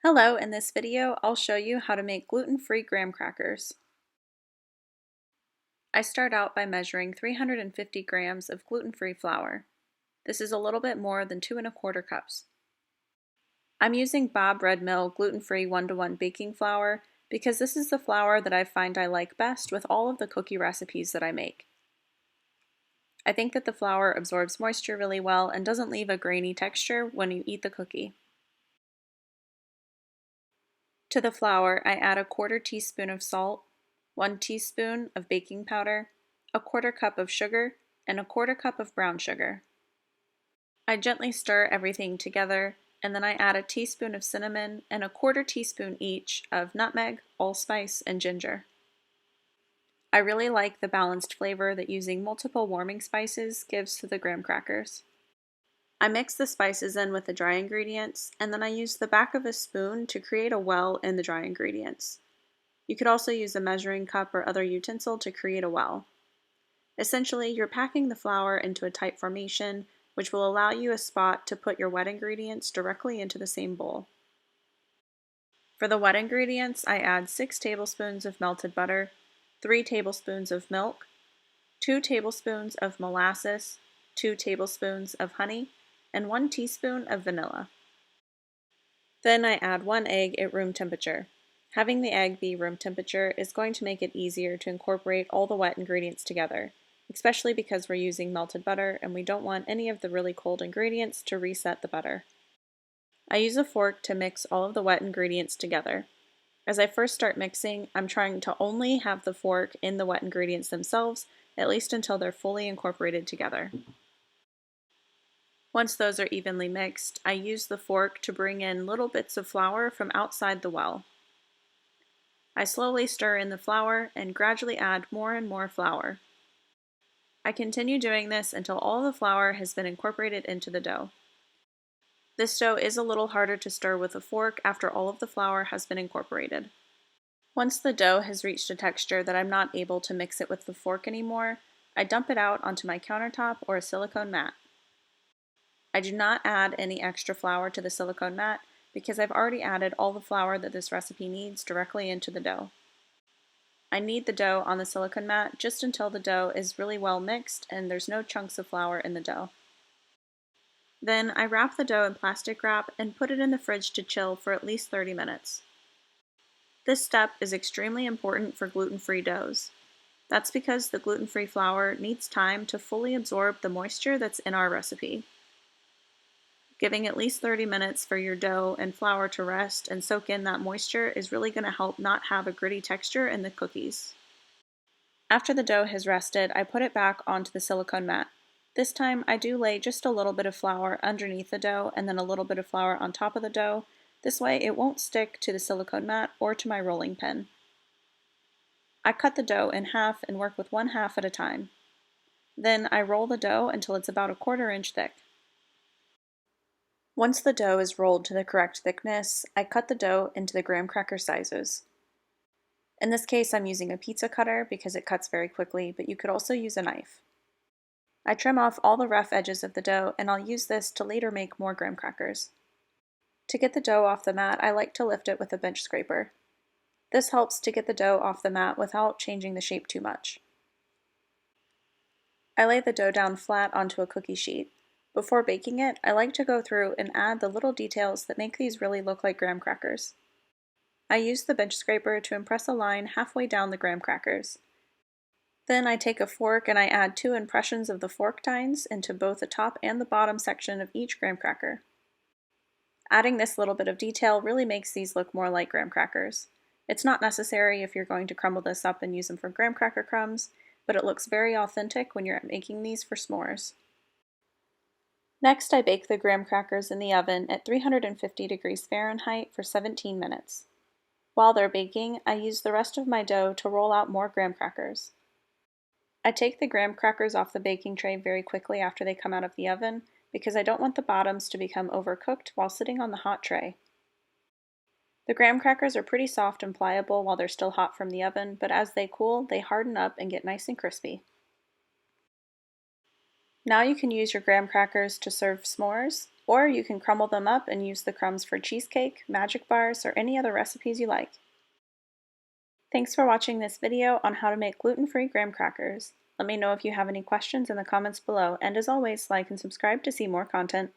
Hello, in this video I'll show you how to make gluten-free graham crackers. I start out by measuring 350 grams of gluten-free flour. This is a little bit more than 2¼ cups. I'm using Bob Red Mill gluten-free 1:1 baking flour because this is the flour that I find I like best with all of the cookie recipes that I make. I think that the flour absorbs moisture really well and doesn't leave a grainy texture when you eat the cookie. To the flour, I add 1/4 teaspoon of salt, 1 teaspoon of baking powder, 1/4 cup of sugar, and 1/4 cup of brown sugar. I gently stir everything together, and then I add a teaspoon of cinnamon and 1/4 teaspoon each of nutmeg, allspice, and ginger. I really like the balanced flavor that using multiple warming spices gives to the graham crackers. I mix the spices in with the dry ingredients, and then I use the back of a spoon to create a well in the dry ingredients. You could also use a measuring cup or other utensil to create a well. Essentially, you're packing the flour into a tight formation, which will allow you a spot to put your wet ingredients directly into the same bowl. For the wet ingredients, I add 6 tablespoons of melted butter, 3 tablespoons of milk, 2 tablespoons of molasses, 2 tablespoons of honey, and 1 teaspoon of vanilla. Then I add 1 egg at room temperature. Having the egg be room temperature is going to make it easier to incorporate all the wet ingredients together, especially because we're using melted butter and we don't want any of the really cold ingredients to reset the butter. I use a fork to mix all of the wet ingredients together. As I first start mixing, I'm trying to only have the fork in the wet ingredients themselves, at least until they're fully incorporated together. Once those are evenly mixed, I use the fork to bring in little bits of flour from outside the well. I slowly stir in the flour and gradually add more and more flour. I continue doing this until all the flour has been incorporated into the dough. This dough is a little harder to stir with a fork after all of the flour has been incorporated. Once the dough has reached a texture that I'm not able to mix it with the fork anymore, I dump it out onto my countertop or a silicone mat. I do not add any extra flour to the silicone mat because I've already added all the flour that this recipe needs directly into the dough. I knead the dough on the silicone mat just until the dough is really well mixed and there's no chunks of flour in the dough. Then I wrap the dough in plastic wrap and put it in the fridge to chill for at least 30 minutes. This step is extremely important for gluten-free doughs. That's because the gluten-free flour needs time to fully absorb the moisture that's in our recipe. Giving at least 30 minutes for your dough and flour to rest and soak in that moisture is really going to help not have a gritty texture in the cookies. After the dough has rested, I put it back onto the silicone mat. This time I do lay just a little bit of flour underneath the dough and then a little bit of flour on top of the dough. This way it won't stick to the silicone mat or to my rolling pin. I cut the dough in half and work with 1/2 at a time. Then I roll the dough until it's about 1/4 inch thick. Once the dough is rolled to the correct thickness, I cut the dough into the graham cracker sizes. In this case, I'm using a pizza cutter because it cuts very quickly, but you could also use a knife. I trim off all the rough edges of the dough, and I'll use this to later make more graham crackers. To get the dough off the mat, I like to lift it with a bench scraper. This helps to get the dough off the mat without changing the shape too much. I lay the dough down flat onto a cookie sheet. Before baking it, I like to go through and add the little details that make these really look like graham crackers. I use the bench scraper to impress a line halfway down the graham crackers. Then I take a fork and I add 2 impressions of the fork tines into both the top and the bottom section of each graham cracker. Adding this little bit of detail really makes these look more like graham crackers. It's not necessary if you're going to crumble this up and use them for graham cracker crumbs, but it looks very authentic when you're making these for s'mores. Next, I bake the graham crackers in the oven at 350 degrees Fahrenheit for 17 minutes. While they're baking, I use the rest of my dough to roll out more graham crackers. I take the graham crackers off the baking tray very quickly after they come out of the oven because I don't want the bottoms to become overcooked while sitting on the hot tray. The graham crackers are pretty soft and pliable while they're still hot from the oven, but as they cool, they harden up and get nice and crispy. Now you can use your graham crackers to serve s'mores Or you can crumble them up and use the crumbs for cheesecake, magic bars, or any other recipes you like. Thanks for watching this video on how to make gluten-free graham crackers. Let me know if you have any questions in the comments below, and as always, like and subscribe to see more content.